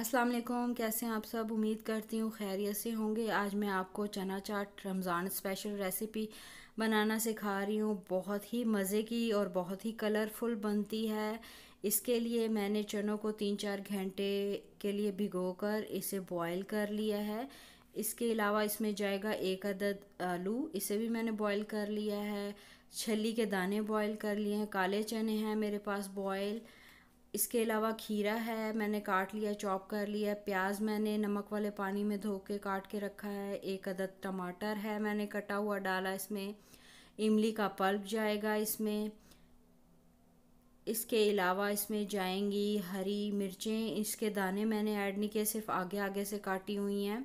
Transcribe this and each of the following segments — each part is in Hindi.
अस्सलाम वालेकुम। कैसे हैं आप सब? उम्मीद करती हूँ खैरियत से होंगे। आज मैं आपको चना चाट रमज़ान स्पेशल रेसिपी बनाना सिखा रही हूँ। बहुत ही मज़े की और बहुत ही कलरफुल बनती है। इसके लिए मैंने चनों को 3-4 घंटे के लिए भिगोकर इसे बॉईल कर लिया है। इसके अलावा इसमें जाएगा 1 अदद आलू, इसे भी मैंने बॉईल कर लिया है। छली के दाने बॉईल कर लिए हैं। काले चने हैं मेरे पास बॉईल। इसके अलावा खीरा है, मैंने काट लिया, चॉप कर लिया। प्याज मैंने नमक वाले पानी में धो के काट के रखा है। 1 अदद टमाटर है, मैंने कटा हुआ डाला इसमें। इमली का पल्प जाएगा इसमें। इसके अलावा इसमें जाएंगी हरी मिर्चें, इसके दाने मैंने ऐड नहीं किए, सिर्फ आगे आगे से काटी हुई हैं।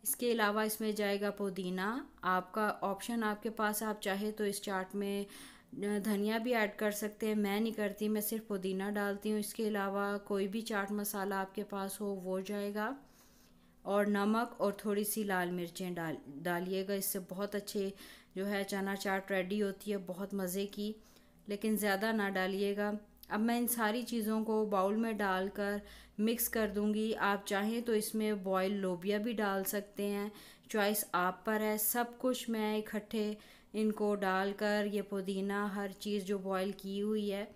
इसके अलावा इसमें जाएगा पुदीना। आपका ऑप्शन आपके पास, आप चाहे तो इस चाट में धनिया भी ऐड कर सकते हैं। मैं नहीं करती, मैं सिर्फ पुदीना डालती हूँ। इसके अलावा कोई भी चाट मसाला आपके पास हो वो जाएगा। और नमक और थोड़ी सी लाल मिर्चें डालिएगा। इससे बहुत अच्छे जो है चना चाट रेडी होती है, बहुत मज़े की। लेकिन ज़्यादा ना डालिएगा। अब मैं इन सारी चीज़ों को बाउल में डालकर मिक्स कर दूंगी। आप चाहें तो इसमें बॉयल लोबिया भी डाल सकते हैं, चॉइस आप पर है। सब कुछ मैं इकट्ठे इनको डालकर, ये पुदीना हर चीज़ जो बॉयल की हुई है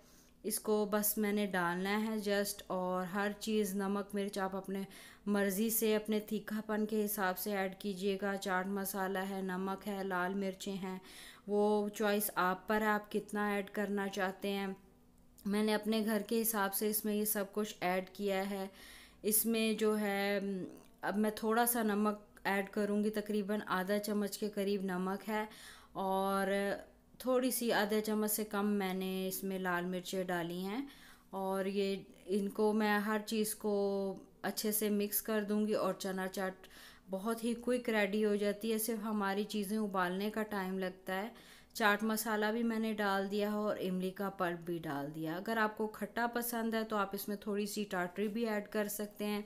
इसको बस मैंने डालना है जस्ट। और हर चीज़ नमक मिर्च आप अपने मर्ज़ी से अपने तीखापन के हिसाब से ऐड कीजिएगा। चाट मसाला है, नमक है, लाल मिर्चें हैं, वो चॉइस आप पर है, आप कितना ऐड करना चाहते हैं। मैंने अपने घर के हिसाब से इसमें ये सब कुछ ऐड किया है। इसमें जो है अब मैं थोड़ा सा नमक ऐड करूँगी, तकरीबन आधा चम्मच के करीब नमक है। और थोड़ी सी आधे चम्मच से कम मैंने इसमें लाल मिर्चें डाली हैं। और ये इनको मैं हर चीज़ को अच्छे से मिक्स कर दूंगी और चना चाट बहुत ही क्विक रेडी हो जाती है। सिर्फ हमारी चीज़ें उबालने का टाइम लगता है। चाट मसाला भी मैंने डाल दिया है और इमली का पल्प भी डाल दिया। अगर आपको खट्टा पसंद है तो आप इसमें थोड़ी सी टाटरी भी ऐड कर सकते हैं।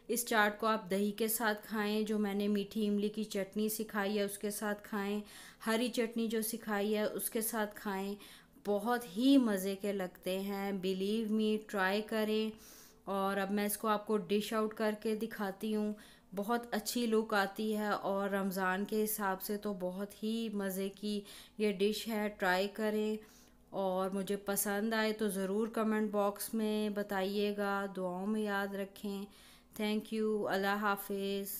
इस चाट को आप दही के साथ खाएं, जो मैंने मीठी इमली की चटनी सिखाई है उसके साथ खाएं, हरी चटनी जो सिखाई है उसके साथ खाएं। बहुत ही मज़े के लगते हैं, बिलीव मी, ट्राई करें। और अब मैं इसको आपको डिश आउट करके दिखाती हूँ। बहुत अच्छी लुक आती है और रमज़ान के हिसाब से तो बहुत ही मज़े की ये डिश है। ट्राई करें और मुझे पसंद आए तो ज़रूर कमेंट बॉक्स में बताइएगा। दुआओं में याद रखें। Thank you. अल्लाह हाफिज़।